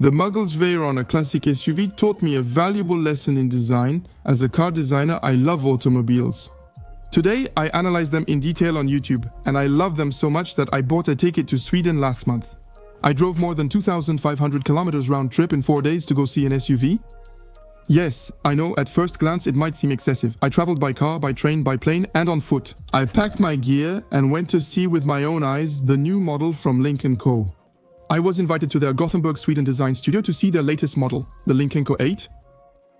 The Muggles Veyron, a classic SUV, taught me a valuable lesson in design. As a car designer, I love automobiles. Today, I analyze them in detail on YouTube, and I love them so much that I bought a ticket to Sweden last month. I drove more than 2,500 kilometers round trip in 4 days to go see an SUV. Yes, I know at first glance it might seem excessive. I traveled by car, by train, by plane, and on foot. I packed my gear and went to see with my own eyes the new model from Lynk & Co. I was invited to their Gothenburg, Sweden design studio to see their latest model, the Lynk & Co 8.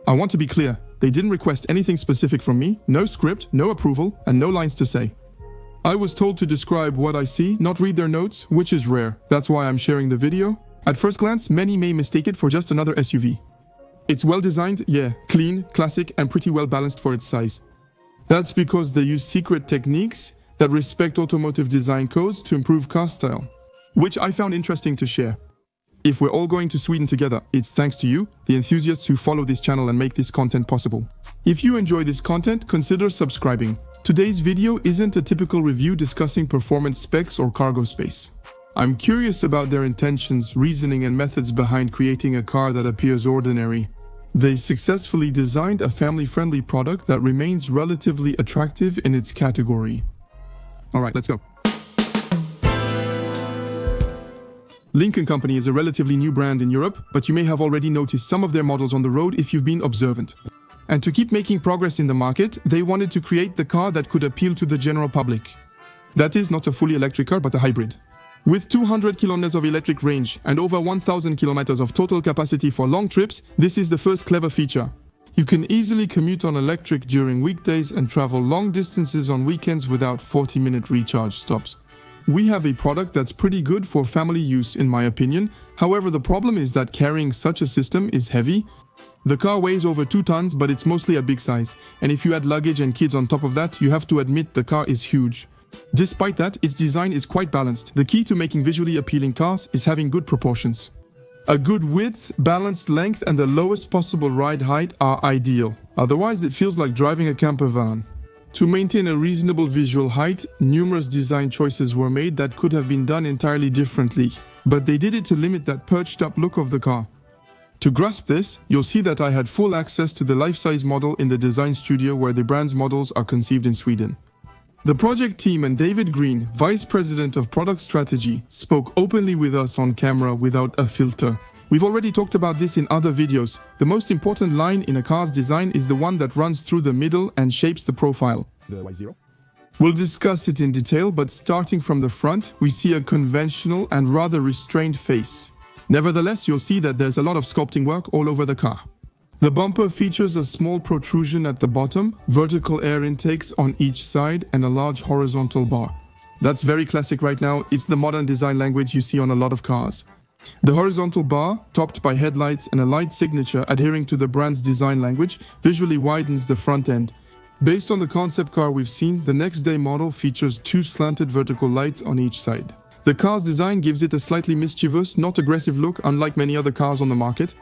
I want to be clear, they didn't request anything specific from me, no script, no approval, and no lines to say. I was told to describe what I see, not read their notes, which is rare. That's why I'm sharing the video. At first glance, many may mistake it for just another SUV. It's well designed, yeah, clean, classic, and pretty well balanced for its size. That's because they use secret techniques that respect automotive design codes to improve car style, which I found interesting to share. If we're all going to Sweden together, it's thanks to you, the enthusiasts who follow this channel and make this content possible. If you enjoy this content, consider subscribing. Today's video isn't a typical review discussing performance specs or cargo space. I'm curious about their intentions, reasoning, and methods behind creating a car that appears ordinary. They successfully designed a family-friendly product that remains relatively attractive in its category. Alright, let's go. Lynk & Company is a relatively new brand in Europe, but you may have already noticed some of their models on the road if you've been observant. And to keep making progress in the market, they wanted to create the car that could appeal to the general public. That is, not a fully electric car, but a hybrid. With 200 kilometers of electric range and over 1,000 kilometers of total capacity for long trips, this is the first clever feature. You can easily commute on electric during weekdays and travel long distances on weekends without 40-minute recharge stops. We have a product that's pretty good for family use, in my opinion. However, the problem is that carrying such a system is heavy. The car weighs over 2 tons, but it's mostly a big size. And if you add luggage and kids on top of that, you have to admit the car is huge. Despite that, its design is quite balanced. The key to making visually appealing cars is having good proportions. A good width, balanced length, and the lowest possible ride height are ideal. Otherwise, it feels like driving a camper van. To maintain a reasonable visual height, numerous design choices were made that could have been done entirely differently. But they did it to limit that perched-up look of the car. To grasp this, you'll see that I had full access to the life-size model in the design studio where the brand's models are conceived in Sweden. The project team and David Green, Vice President of Product Strategy, spoke openly with us on camera without a filter. We've already talked about this in other videos. The most important line in a car's design is the one that runs through the middle and shapes the profile. The Y0. We'll discuss it in detail, but starting from the front, we see a conventional and rather restrained face. Nevertheless, you'll see that there's a lot of sculpting work all over the car. The bumper features a small protrusion at the bottom, vertical air intakes on each side, and a large horizontal bar. That's very classic right now. It's the modern design language you see on a lot of cars. The horizontal bar, topped by headlights and a light signature adhering to the brand's design language, visually widens the front end. Based on the concept car we've seen, the next day model features 2 slanted vertical lights on each side. The car's design gives it a slightly mischievous, not aggressive look, unlike many other cars on the market.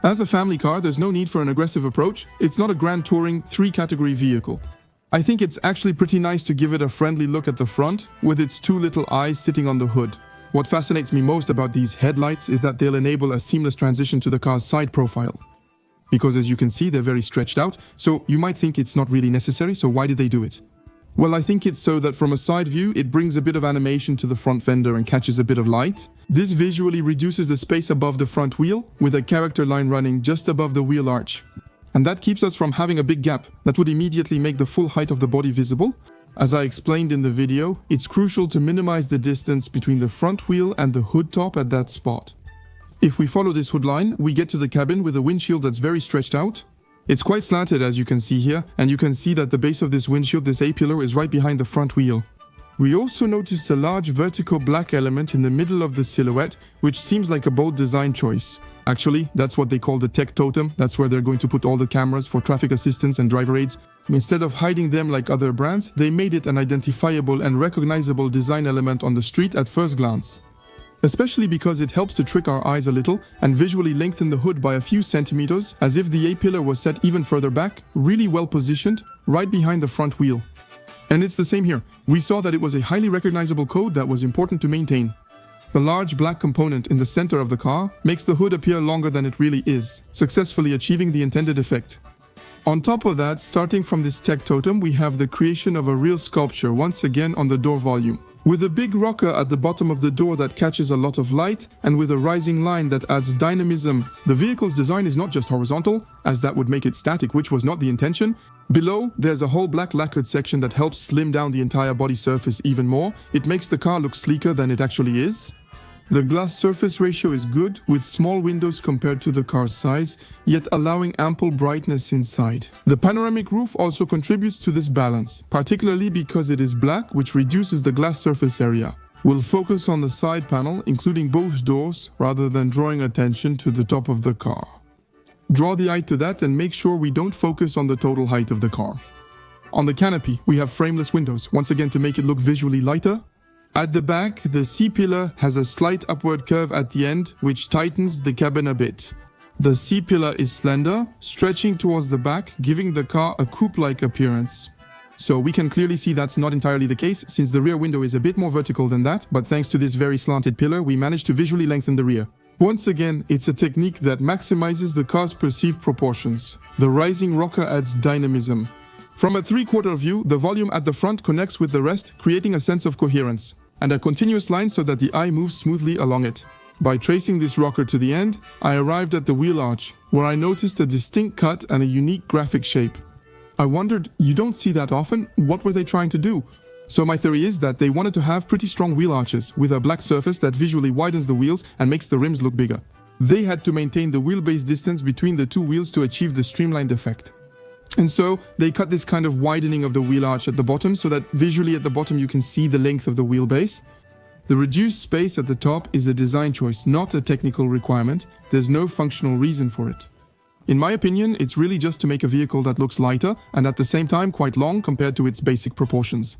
As a family car, there's no need for an aggressive approach. It's not a grand touring 3-category vehicle. I think it's actually pretty nice to give it a friendly look at the front, with its 2 little eyes sitting on the hood. What fascinates me most about these headlights is that they'll enable a seamless transition to the car's side profile. Because as you can see, they're very stretched out, so you might think it's not really necessary, so why did they do it? Well, I think it's so that from a side view, it brings a bit of animation to the front fender and catches a bit of light. This visually reduces the space above the front wheel, with a character line running just above the wheel arch. And that keeps us from having a big gap that would immediately make the full height of the body visible. As I explained in the video, it's crucial to minimize the distance between the front wheel and the hood top at that spot. If we follow this hood line, we get to the cabin with a windshield that's very stretched out. It's quite slanted as you can see here, and you can see that the base of this windshield, this A-pillar, is right behind the front wheel. We also notice a large vertical black element in the middle of the silhouette, which seems like a bold design choice. Actually, that's what they call the tech totem. That's where they're going to put all the cameras for traffic assistance and driver aids. Instead of hiding them like other brands, they made it an identifiable and recognizable design element on the street at first glance. Especially because it helps to trick our eyes a little and visually lengthen the hood by a few centimeters, as if the A-pillar was set even further back, really well positioned, right behind the front wheel. And it's the same here. We saw that it was a highly recognizable code that was important to maintain. The large black component in the center of the car makes the hood appear longer than it really is, successfully achieving the intended effect. On top of that, starting from this tech totem, we have the creation of a real sculpture once again on the door volume. With a big rocker at the bottom of the door that catches a lot of light, and with a rising line that adds dynamism, the vehicle's design is not just horizontal, as that would make it static, which was not the intention. Below, there's a whole black lacquered section that helps slim down the entire body surface even more. It makes the car look sleeker than it actually is. The glass surface ratio is good, with small windows compared to the car's size, yet allowing ample brightness inside. The panoramic roof also contributes to this balance, particularly because it is black, which reduces the glass surface area. We'll focus on the side panel, including both doors, rather than drawing attention to the top of the car. Draw the eye to that and make sure we don't focus on the total height of the car. On the canopy, we have frameless windows, once again to make it look visually lighter. At the back, the C-pillar has a slight upward curve at the end, which tightens the cabin a bit. The C-pillar is slender, stretching towards the back, giving the car a coupe-like appearance. So we can clearly see that's not entirely the case, since the rear window is a bit more vertical than that, but thanks to this very slanted pillar, we managed to visually lengthen the rear. Once again, it's a technique that maximizes the car's perceived proportions. The rising rocker adds dynamism. From a three-quarter view, the volume at the front connects with the rest, creating a sense of coherence, and a continuous line so that the eye moves smoothly along it. By tracing this rocker to the end, I arrived at the wheel arch, where I noticed a distinct cut and a unique graphic shape. I wondered, you don't see that often, what were they trying to do? So my theory is that they wanted to have pretty strong wheel arches, with a black surface that visually widens the wheels and makes the rims look bigger. They had to maintain the wheelbase distance between the two wheels to achieve the streamlined effect. And so they cut this kind of widening of the wheel arch at the bottom so that visually at the bottom you can see the length of the wheelbase. The reduced space at the top is a design choice, not a technical requirement. There's no functional reason for it. In my opinion, it's really just to make a vehicle that looks lighter and at the same time quite long compared to its basic proportions.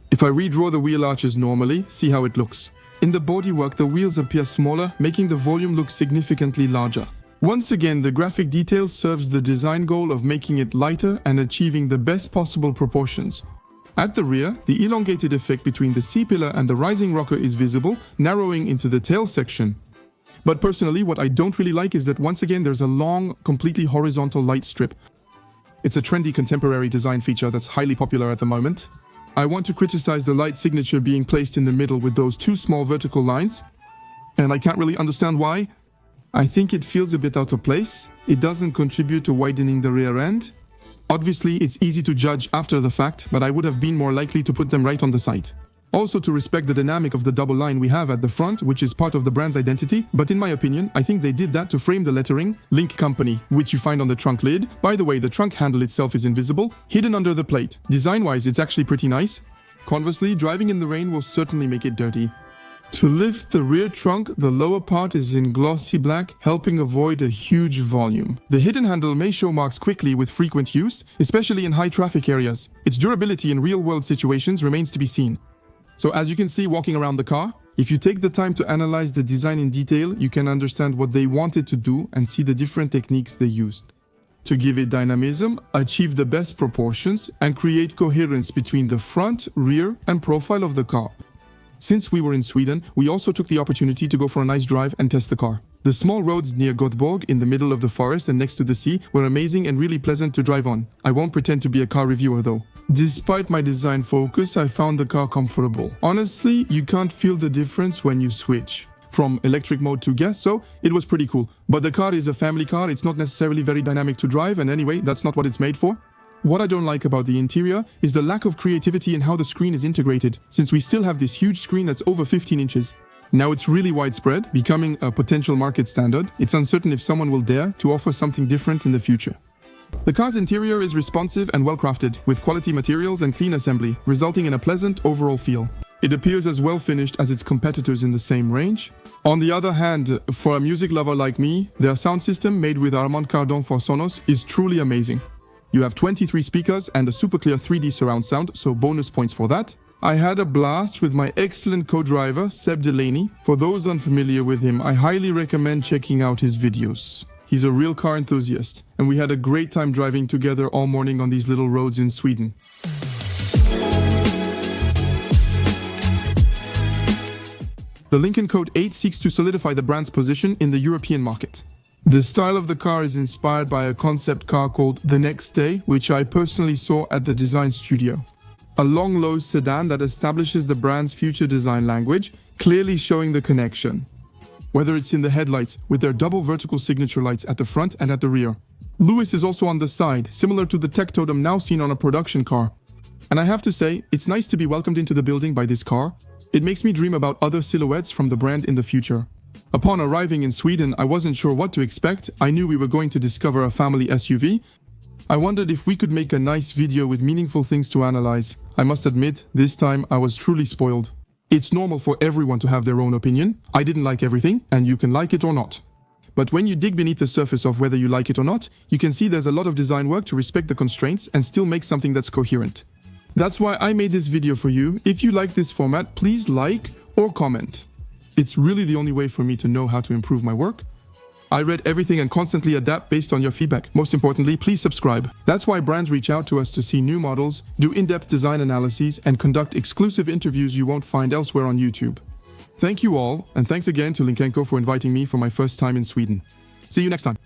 If I redraw the wheel arches normally, see how it looks. In the bodywork, the wheels appear smaller, making the volume look significantly larger. Once again, the graphic detail serves the design goal of making it lighter and achieving the best possible proportions. At the rear, the elongated effect between the C-pillar and the rising rocker is visible, narrowing into the tail section. But personally, what I don't really like is that once again there's a long, completely horizontal light strip. It's a trendy contemporary design feature that's highly popular at the moment. I want to criticize the light signature being placed in the middle with those two small vertical lines, and I can't really understand why. I think it feels a bit out of place. It doesn't contribute to widening the rear end. Obviously, it's easy to judge after the fact, but I would have been more likely to put them right on the side. Also to respect the dynamic of the double line we have at the front, which is part of the brand's identity, but in my opinion, I think they did that to frame the lettering, Lynk Company, which you find on the trunk lid. By the way, the trunk handle itself is invisible, hidden under the plate. Design-wise, it's actually pretty nice. Conversely, driving in the rain will certainly make it dirty. To lift the rear trunk, the lower part is in glossy black, helping avoid a huge volume. The hidden handle may show marks quickly with frequent use, especially in high traffic areas. Its durability in real-world situations remains to be seen. So as you can see walking around the car, if you take the time to analyze the design in detail, you can understand what they wanted to do and see the different techniques they used. To give it dynamism, achieve the best proportions, and create coherence between the front, rear, and profile of the car. Since we were in Sweden, we also took the opportunity to go for a nice drive and test the car. The small roads near Göteborg, in the middle of the forest and next to the sea, were amazing and really pleasant to drive on. I won't pretend to be a car reviewer though. Despite my design focus, I found the car comfortable. Honestly, you can't feel the difference when you switch from electric mode to gas, so it was pretty cool. But the car is a family car, it's not necessarily very dynamic to drive, and anyway, that's not what it's made for. What I don't like about the interior is the lack of creativity in how the screen is integrated, since we still have this huge screen that's over 15 inches. Now it's really widespread, becoming a potential market standard. It's uncertain if someone will dare to offer something different in the future. The car's interior is responsive and well crafted, with quality materials and clean assembly, resulting in a pleasant overall feel. It appears as well finished as its competitors in the same range. On the other hand, for a music lover like me, their sound system made with Armand Cardon for Sonos is truly amazing. You have 23 speakers and a super clear 3D surround sound, so bonus points for that. I had a blast with my excellent co-driver, Seb Delaney. For those unfamiliar with him, I highly recommend checking out his videos. He's a real car enthusiast, and we had a great time driving together all morning on these little roads in Sweden. The Lynk & Co 8 seeks to solidify the brand's position in the European market. The style of the car is inspired by a concept car called The Next Day, which I personally saw at the design studio. A long, low sedan that establishes the brand's future design language, clearly showing the connection. Whether it's in the headlights, with their double vertical signature lights at the front and at the rear. Lewis is also on the side, similar to the tech Totem now seen on a production car. And I have to say, it's nice to be welcomed into the building by this car. It makes me dream about other silhouettes from the brand in the future. Upon arriving in Sweden, I wasn't sure what to expect. I knew we were going to discover a family SUV. I wondered if we could make a nice video with meaningful things to analyze. I must admit, this time I was truly spoiled. It's normal for everyone to have their own opinion. I didn't like everything, and you can like it or not. But when you dig beneath the surface of whether you like it or not, you can see there's a lot of design work to respect the constraints and still make something that's coherent. That's why I made this video for you. If you like this format, please like or comment. It's really the only way for me to know how to improve my work. I read everything and constantly adapt based on your feedback. Most importantly, please subscribe. That's why brands reach out to us to see new models, do in-depth design analyses, and conduct exclusive interviews you won't find elsewhere on YouTube. Thank you all, and thanks again to Lynk & Co for inviting me for my first time in Sweden. See you next time.